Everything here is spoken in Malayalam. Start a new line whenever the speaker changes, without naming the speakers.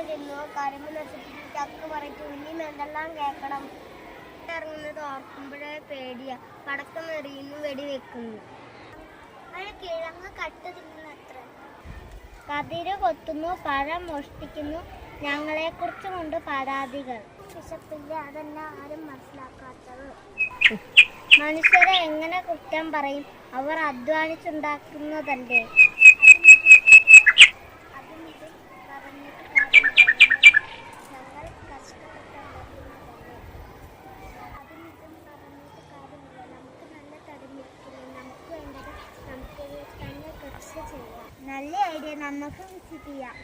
തിന്നോ, കരിമ്പ് നശിപ്പിച്ച് ചക്ക് പറിച്ചു, ഇനിയും എന്തെല്ലാം കേൾക്കണം. ഇറങ്ങുന്നത് ഓർക്കുമ്പോഴേ പേടിയാ. പടക്കം എറിയുന്നു, വെടിവെക്കുന്നു. കിഴങ്ങ് കട്ട് തിന്നുന്നത്ര. കതിര് കൊത്തുന്നു, പഴം മോഷ്ടിക്കുന്നു, ഞങ്ങളെക്കുറിച്ചുമുണ്ട് പരാതികൾ. വിശപ്പില്ല, അതെന്നെ ആരും മനസ്സിലാക്കാത്തത്. മനുഷ്യരെ എങ്ങനെ കുറ്റം പറയും? അവർ അധ്വാനിച്ചുണ്ടാക്കുന്നതല്ലേ. നല്ല ഐഡിയ, നമുക്ക് വിസിറ്റ് ചെയ്യാം.